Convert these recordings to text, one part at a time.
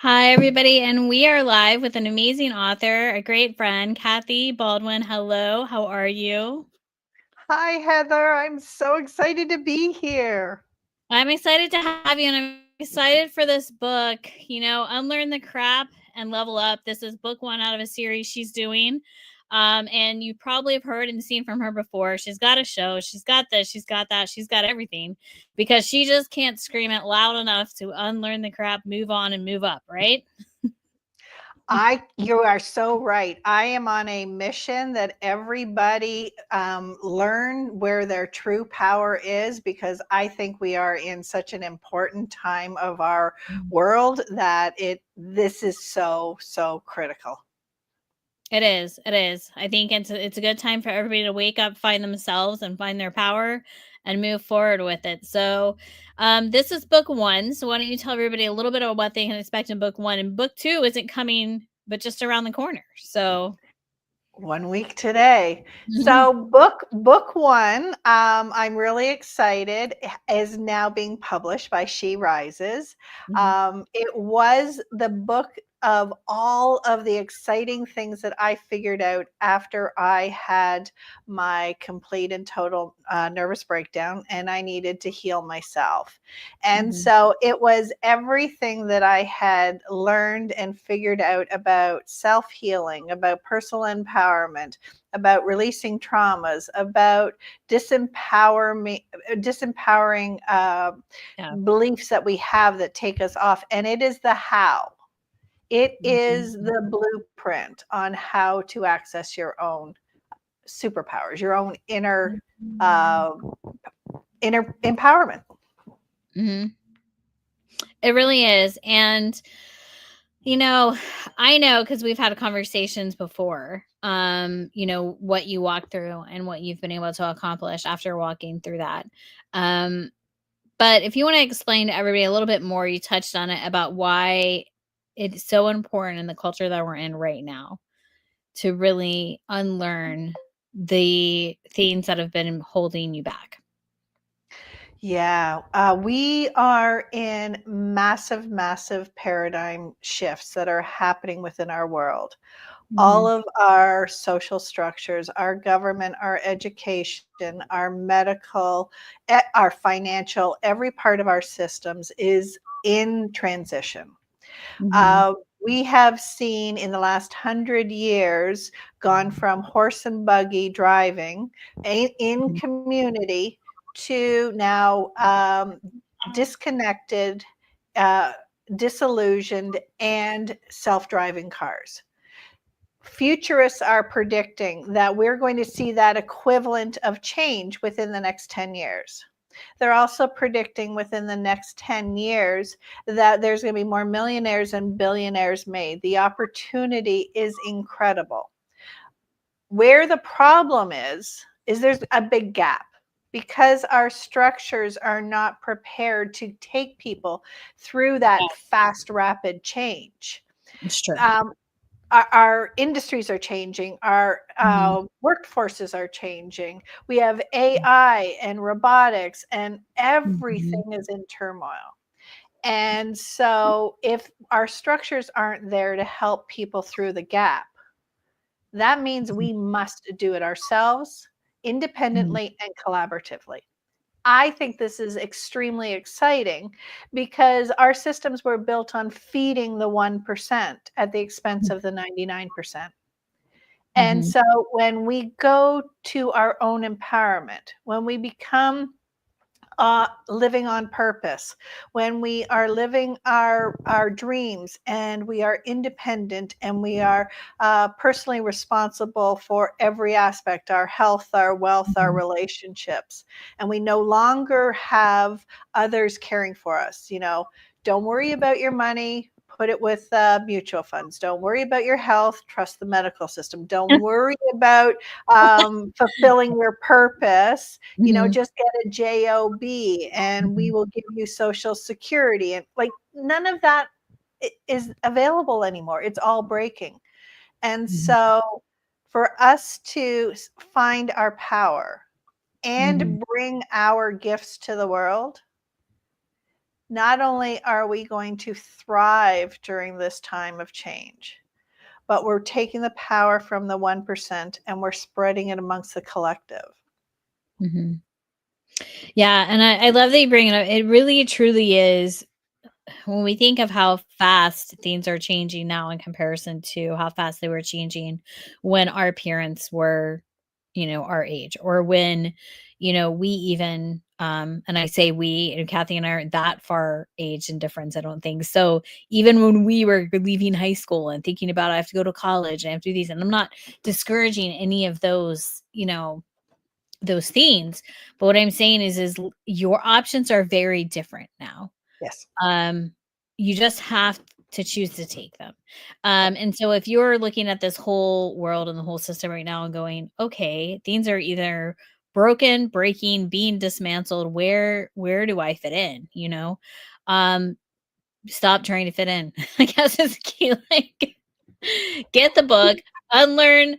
Hi, everybody, and we are live with an amazing author, a great friend, Kathy Baldwin. Hello, how are you? Hi, Heather. I'm so excited to be here. I'm excited to have you, and I'm excited for this book. Unlearn the crap and level up. This is book one out of a series she's doing. And you probably have heard and seen from her before. She's got a show, she's got this, she's got that, she's got everything because she just can't scream it loud enough to unlearn the crap, move on, and move up, right? You are so right. I am on a mission that everybody learn where their true power is, because I think we are in such an important time of our world that this is so critical. It is. It is. I think it's a good time for everybody to wake up, find themselves, and find their power, and move forward with it. So, this is book one. So, why don't you tell everybody a little bit of what they can expect in book one? And book two isn't coming, but just around the corner. So, 1 week today. mhm, So book one, I'm really excited, is now being published by She Rises. mhm, It was the book of all of the exciting things that I figured out after I had my complete and total nervous breakdown, and I needed to heal myself. And mhm, so it was everything that I had learned and figured out about self healing, about personal empowerment, about releasing traumas, about disempowering yeah, beliefs that we have that take us off. And it is the how. It is mhm, the blueprint on how to access your own superpowers, your own uh, inner empowerment. mhm. It really is, and You know, I know because we've had conversations before, what you walked through and what you've been able to accomplish after walking through that. Um, but if you want to explain to everybody a little bit more, you touched on it about why it's so important in the culture that we're in right now to really unlearn the things that have been holding you back. Yeah, we are in massive paradigm shifts that are happening within our world. All Mhm, of our social structures, our government, our education, our medical, our financial, every part of our systems is in transition. mhm, Uh, we have seen in the last 100 years gone from horse and buggy driving in mhm, community to now disconnected, uh, disillusioned, and self driving cars. Futurists are predicting that we're going to see that equivalent of change within the next 10 years. They're also predicting within the next 10 years that there's going to be more millionaires and billionaires made. The opportunity is incredible. Where the problem is there's a big gap because our structures are not prepared to take people through that fast, rapid change. it's true. Um, our industries are changing, our Mhm, workforces are changing. We have AI and robotics, and mhm, everything is in turmoil. And so, if our structures aren't there to help people through the gap, that means we must do it ourselves, mhm, independently and collaboratively. I think this is extremely exciting because our systems were built on feeding the 1% at the expense of the 99%. And mhm, so when we go to our own empowerment, when we become living on purpose, when we are living our dreams and we are independent and we are personally responsible for every aspect, our health, our wealth, our mhm, relationships, and we no longer have others caring for us. Don't worry about your money. Put it with mutual funds. Don't worry about your health. Trust the medical system. Don't worry about fulfilling your purpose. mhm, Just get a job and we mhm, will give you social security, and like none of that is available anymore. It's all breaking. And mhm, so for us to find our power mhm. and bring our gifts to the world, not only are we going to thrive during this time of change, but we're taking the power from the 1% and we're spreading it amongst the collective. Mm-hmm. Yeah. And I love that you bring it up. It really truly is, when we think of how fast things are changing now in comparison to how fast they were changing when our parents were, our age, or when, we even, and I say we, and Kathy and I aren't that far age and difference, I don't think. So even when we were leaving high school and thinking about, I have to go to college and I have to do these, and I'm not discouraging any of those, those things. But what I'm saying is your options are very different now. Yes. Um, you just have to choose to take them. And so if you're looking at this whole world and the whole system right now and going, okay, things are either broken, breaking, being dismantled, where do I fit in? Um, stop trying to fit in. I guess is the key. Like, get the book, unlearn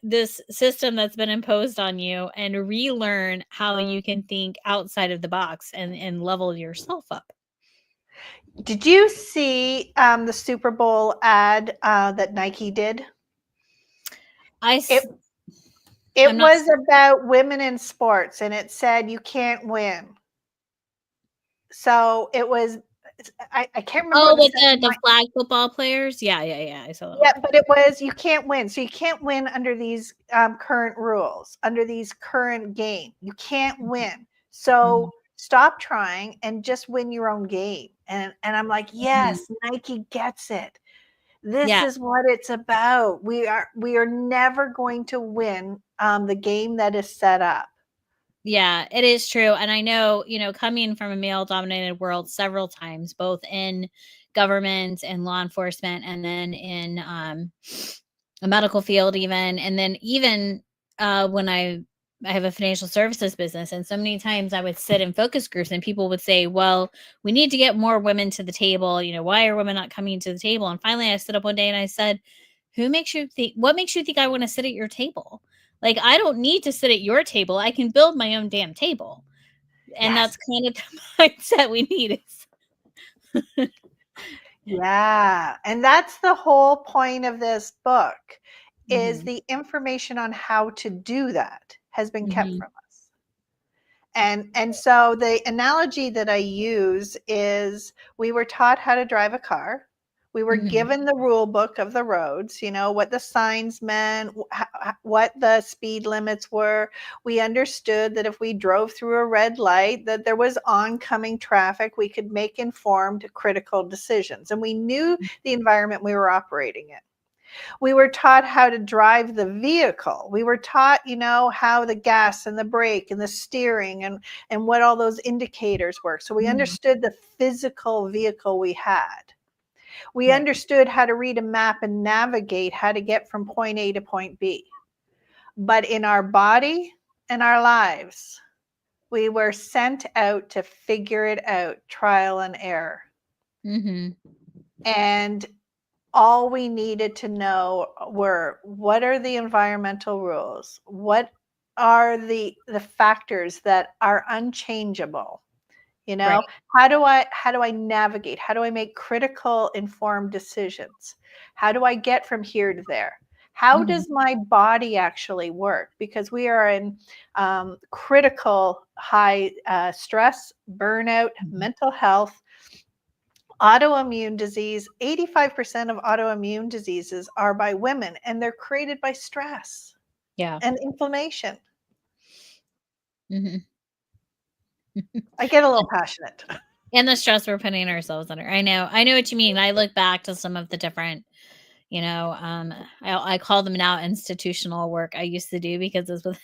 this system that's been imposed on you, and relearn how you can think outside of the box and level yourself up. Did you see the Super Bowl ad that Nike did? It I'm it not. was about women in sports, and it said you can't win. So it was. I can't remember Oh, what with the second the line. flag football players? Yeah, I saw that Yeah, one. but it was you can't win. So you can't win under these current rules, under these current game. You can't win. Mhm, So stop trying and just win your own game. And I'm like, mhm. yes, Nike gets it. This Yeah, is what it's about. We are never going to win the game that is set up. yeah, it is true, and I know, coming from a male-dominated world several times, both in government and law enforcement, and then in, a medical field even, and then even, when I have a financial services business, and so many times I would sit in focus groups and people would say, "Well, we need to get more women to the table, why are women not coming to the table?" And finally I stood up one day and I said, what makes you think I wanna sit at your table? Like, I don't need to sit at your table. I can build my own damn table. And Yes. that's kind of the mindset we need is Yeah. And that's the whole point of this book is Mhm, the information on how to do that has been kept mhm, from us. And so the analogy that I use is we were taught how to drive a car. We were mhm, given the rule book of the roads, what the signs meant, what the speed limits were. We understood that if we drove through a red light, that there was oncoming traffic, we could make informed critical decisions. And we knew the environment we were operating in. We were taught how to drive the vehicle. We were taught, how the gas and the brake and the steering and what all those indicators were. So we mhm. understood the physical vehicle we had. We Right. understood how to read a map and navigate how to get from point A to point B. But in our body and our lives, we were sent out to figure it out, trial and error. Mhm, And all we needed to know were what are the environmental rules? What are the factors that are unchangeable? You know, right. how do I navigate? How do I make critical informed decisions? How do I get from here to there? How Mhm, does my body actually work? Because we are in critical high stress, burnout, mhm. mental health, autoimmune disease. 85% of autoimmune diseases are by women, and they're created by stress Yeah. and inflammation. Mhm. I get a little passionate. And the stress we're putting ourselves under. I know what you mean. I look back to some of the different, I call them now institutional work I used to do because it's with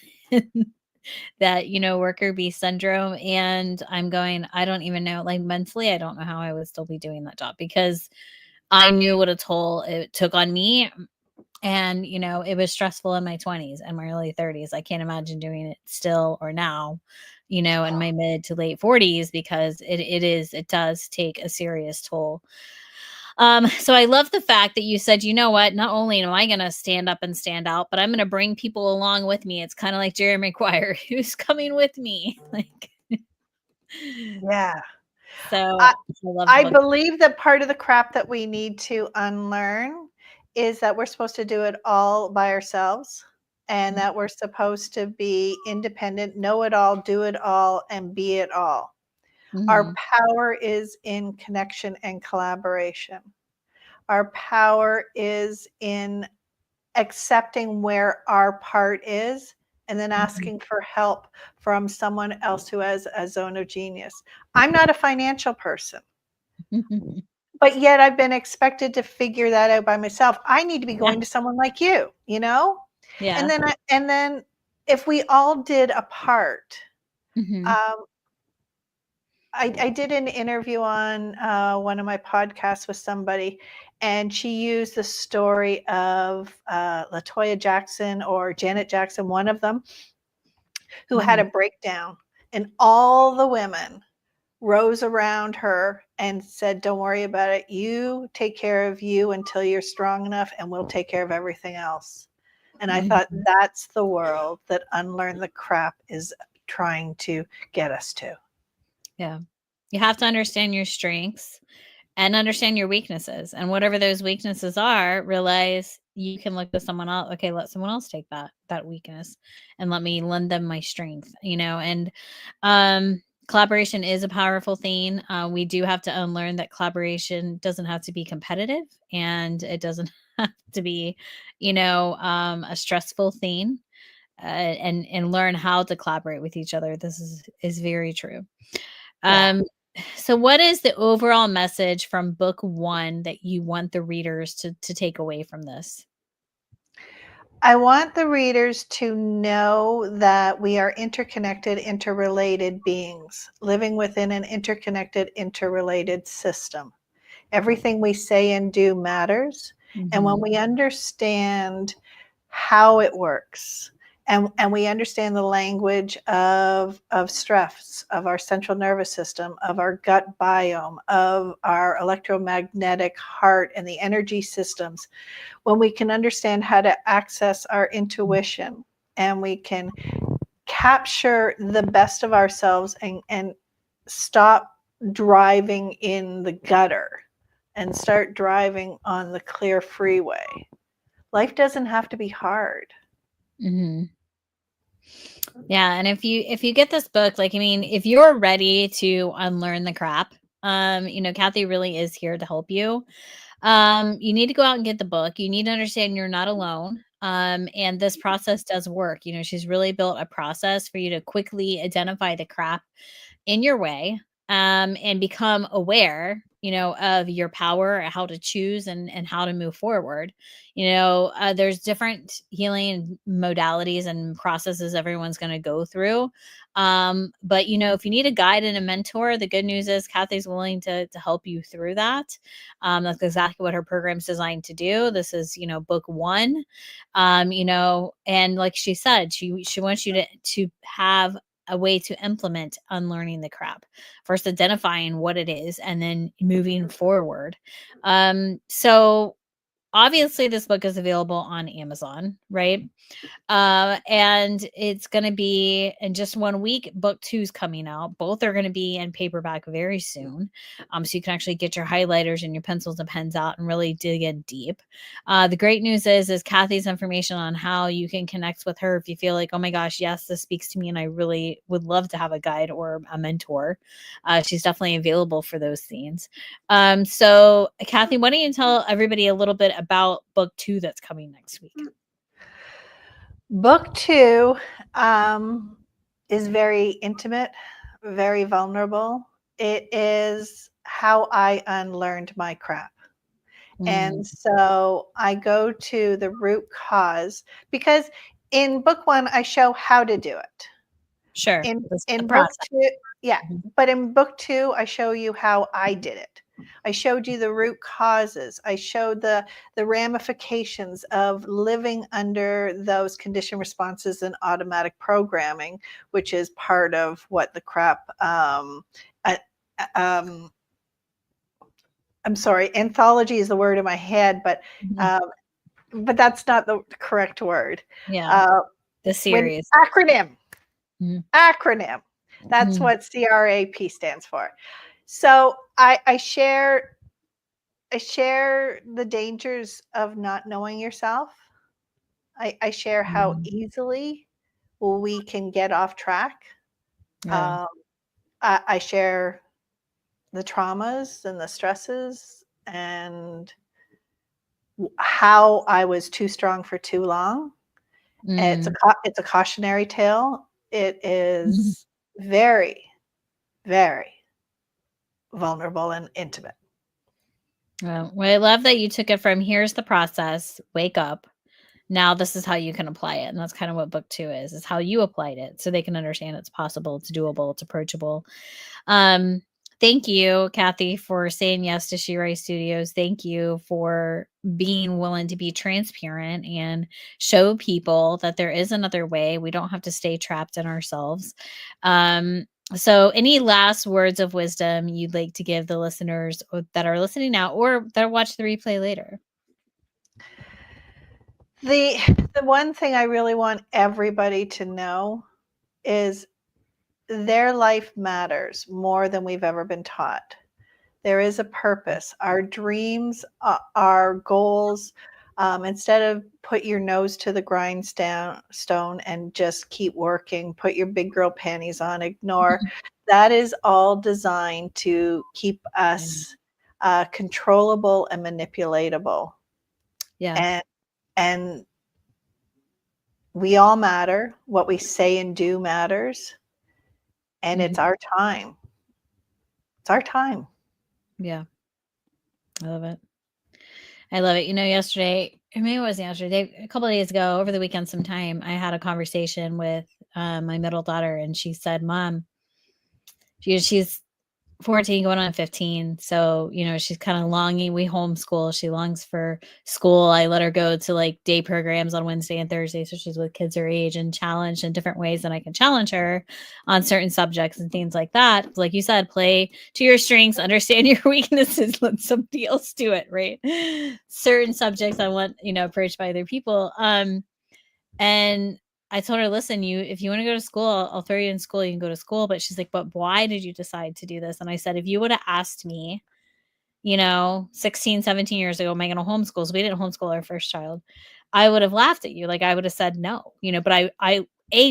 that, worker bee syndrome. And I'm going, I don't even know, like mentally, I don't know how I would still be doing that job because I knew what a toll it took on me. And, it was stressful in my 20s and my early 30s. I can't imagine doing it still or now, in my mid to late 40s, because it does take a serious toll. So I love the fact that you said, you know what, not only am I gonna stand up and stand out, but I'm gonna bring people along with me. It's kind of like Jerry Maguire, who's coming with me. Like Yeah. So I, I love the I book. believe that part of the crap that we need to unlearn is that we're supposed to do it all by ourselves and that we're supposed to be independent, know it all, do it all, and be it all. Our Mhm. power is in connection and collaboration. Our power is in accepting where our part is and then Mhm. asking for help from someone else who has a zone of genius. I'm not a financial person, but yet I've been expected to figure that out by myself. I need to be Yeah. going to someone like you, you know? Yeah. And then if we all did a part, Mhm. um, I did an interview on one of my podcasts with somebody, and she used the story of Latoya Jackson or Janet Jackson, one of them, who had a Mhm. breakdown, and all the women rose around her and said, "Don't worry about it. You take care of you until you're strong enough, and we'll take care of everything else." And I thought Mhm. that's the world that Unlearn the Crap is trying to get us to. Yeah. You have to understand your strengths and understand your weaknesses. And whatever those weaknesses are, realize you can look to someone else. Okay, let someone else take that weakness and let me lend them my strength, and collaboration is a powerful thing. We do have to unlearn that collaboration doesn't have to be competitive and it doesn't have to be, a stressful thing. And learn how to collaborate with each other. This is very true. Yeah. Um, so what is the overall message from book 1 that you want the readers to take away from this? I want the readers to know that we are interconnected, interrelated beings living within an interconnected, interrelated system. Everything we say and do matters. And when Mhm, we understand how it works, and we understand the language of stress, of our central nervous system, of our gut biome, of our electromagnetic heart and the energy systems, when we can understand how to access our intuition and we can capture the best of ourselves and stop driving in the gutter and start driving on the clear freeway. Life doesn't have to be hard. mhm. Yeah, and if you get this book, like, I mean, if you're ready to unlearn the crap, Kathy really is here to help you. You need to go out and get the book. You need to understand you're not alone. And this process does work. She's really built a process for you to quickly identify the crap in your way, and become aware, of your power, how to choose and how to move forward. There's different healing modalities and processes everyone's going to go through. But if you need a guide and a mentor, the good news is Kathy's willing to help you through that. That's exactly what her program's designed to do. This is, book 1. And like she said, she wants you to have a way to implement unlearning the crap, first identifying what it is and then moving forward. So obviously this book is available on Amazon, right? And it's going to be in just 1 week. Book 2 is coming out. Both are going to be in paperback very soon. So you can actually get your highlighters and your pencils and pens out and really dig in deep. The great news is Kathy's information on how you can connect with her if you feel like, oh my gosh, yes, this speaks to me and I really would love to have a guide or a mentor. She's definitely available for those things. So Kathy, why don't you tell everybody a little bit about book 2 that's coming next week? Book 2 is very intimate, very vulnerable. It is how I unlearned my crap. Mm, And so I go to the root cause because in book 1, I show how to do it. sure. In This the in book process. 2, yeah, Mhm. but in book 2, I show you how I did it. I showed you the root causes. I showed the ramifications of living under those conditioned responses and automatic programming, which is part of what the crap, uh, um, I'm sorry, anthology is the word in my head, Mhm. um, but that's not the correct word. Yeah, Uh, the when series. acronym, Mhm. acronym. That's Mhm. what CRAP stands for. So I share the dangers of not knowing yourself. I share how Mm. easily we can get off track. Yeah. Um, I share the traumas and the stresses and how I was too strong for too long. Mm. It's a cautionary tale. It Mhm. is very, very vulnerable and intimate. Well, I love that you took it from here's the process, wake up. Now this is how you can apply it. And that's kind of what book 2 is how you applied it so they can understand it's possible, it's doable, it's approachable. Um, thank you, Kathy, for saying yes to She Rise Studios. Thank you for being willing to be transparent and show people that there is another way. We don't have to stay trapped in ourselves. So, any last words of wisdom you'd like to give the listeners that are listening now or that watch the replay later? The the one thing I really want everybody to know is their life matters more than we've ever been taught. There is a purpose. Our dreams, our goals, instead of put your nose to the grindstone and just keep working, put your big girl panties on, ignore. Mhm. That is all designed to keep Yeah. us controllable and manipulatable. Yeah. And and we all matter. What we say and do matters, and Mhm. it's our time. It's our time. Yeah. I love it. I love it. Yesterday, or maybe it wasn't yesterday, a couple of days ago, over the weekend sometime, I had a conversation with my middle daughter, and she said, Mom, she's 14 going on 15. So, she's kind of longing. We homeschool. She longs for school. I let her go to like day programs on Wednesday and Thursday. So she's with kids her age and challenged in different ways than I can challenge her on certain subjects and things like that. Like you said, play to your strengths, understand your weaknesses, let somebody else do it, right? Certain subjects I want, approached by other people. And I told her, listen, if you want to go to school, I'll throw you in school. You can go to school. But she's like, but why did you decide to do this? And I said, if you would have asked me, 16, 17 years ago, am I going to homeschool? So we didn't homeschool our first child. I would have laughed at you. Like I would have said no, but I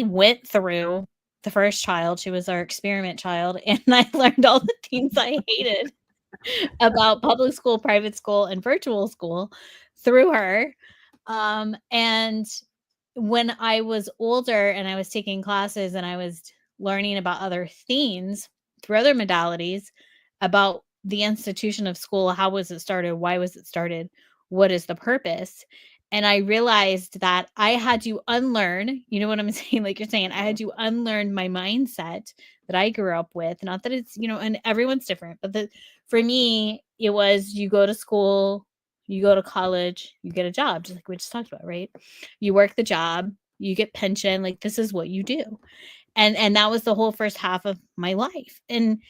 went through the first child. She was our experiment child. And I learned all the things I hated about public school, private school, and virtual school through her. And when I was older and I was taking classes and I was learning about other things through other modalities about the institution of school, how was it started? Why was it started? What is the purpose? And I realized that I had to unlearn, you know what I'm saying? Like you're saying, I had to unlearn my mindset that I grew up with. Not that it's, and everyone's different, but for me, it was you go to school, you go to college, you get a job, just like we just talked about, right? You work the job, you get pension, like this is what you do. And that was the whole first half of my life. And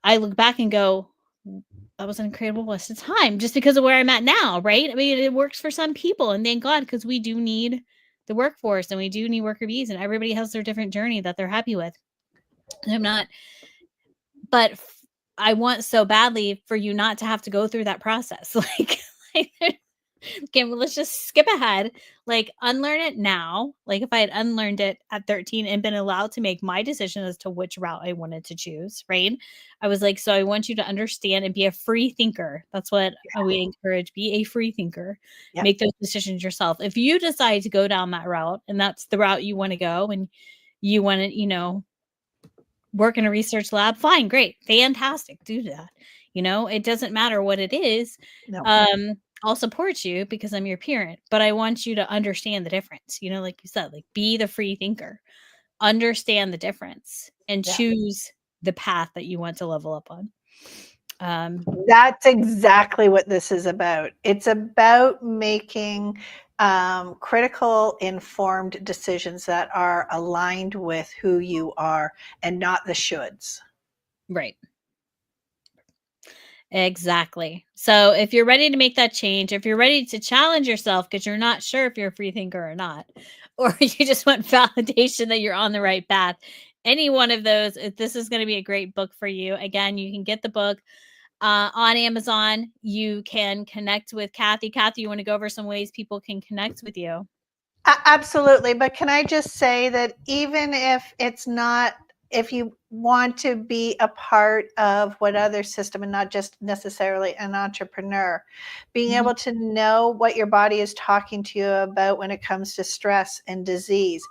I look back and go, that was an incredible waste of time just because of where I'm at now, right? I mean, it works for some people, and thank God, because we do need the workforce and we do need worker bees, and everybody has their different journey that they're happy with. And I'm not, but I want so badly for you not to have to go through that process. Like okay, well, let's just skip ahead. Like, unlearn it now. Like, if I had unlearned it at 13 and been allowed to make my decision as to which route I wanted to choose, right? I was like, so I want you to understand and be a free thinker. That's what we encourage. Be a free thinker. Yep. Make those decisions yourself. If you decide to go down that route and that's the route you want to go and you want to, work in a research lab, fine, great, fantastic, do that. It doesn't matter what it is. No. I'll support you because I'm your parent, but I want you to understand the difference. Like you said, like be the free thinker, understand the difference, and Yeah. choose the path that you want to level up on. That's exactly what this is about. It's about making critical, informed decisions that are aligned with who you are and not the shoulds. Right. Exactly. So if you're ready to make that change, if you're ready to challenge yourself because you're not sure if you're a free thinker or not, or you just want validation that you're on the right path, any one of those, this is going to be a great book for you. Again, you can get the book on Amazon. You can connect with Kathy. Kathy, you want to go over some ways people can connect with you? Absolutely. But can I just say that even if it's not, if you want to be a part of what other system and not just necessarily an entrepreneur, being able to know what your body is talking to you about when it comes to stress and disease.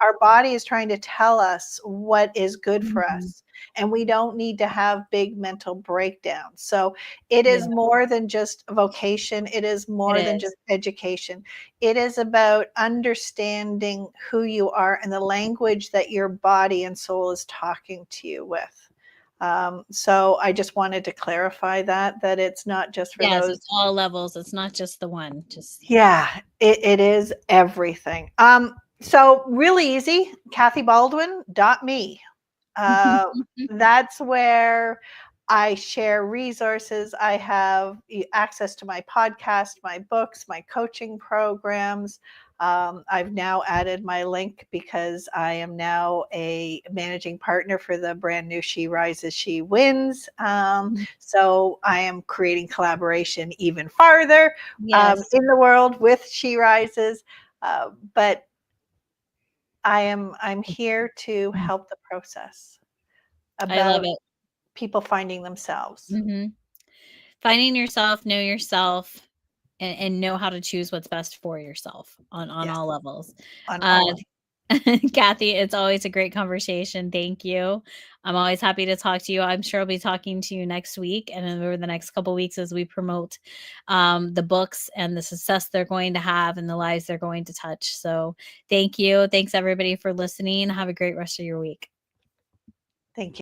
Our body is trying to tell us what is good for us, and we don't need to have big mental breakdowns. So it is more than just a vocation. It is more than just education. It is about understanding who you are and the language that your body and soul is talking to you with. So I just wanted to clarify that it's not just for Yes, those. it's all levels. It's not just the one. Just Yeah, it is everything. So really easy, kathybaldwin.me. That's where I share resources. I have access to my podcast, my books, my coaching programs. I've now added my link because I am now a managing partner for the brand new She Rises, She Wins. So I am creating collaboration even farther in the world with She Rises. But I'm here to help the process I love about it. people finding themselves. Finding yourself, know yourself, and know how to choose what's best for yourself on Yes, all levels. on all of Kathy, it's always a great conversation. Thank you. I'm always happy to talk to you. I'm sure I'll be talking to you next week and over the next couple of weeks as we promote the books and the success they're going to have and the lives they're going to touch. So thank you. Thanks everybody for listening. Have a great rest of your week. Thank you.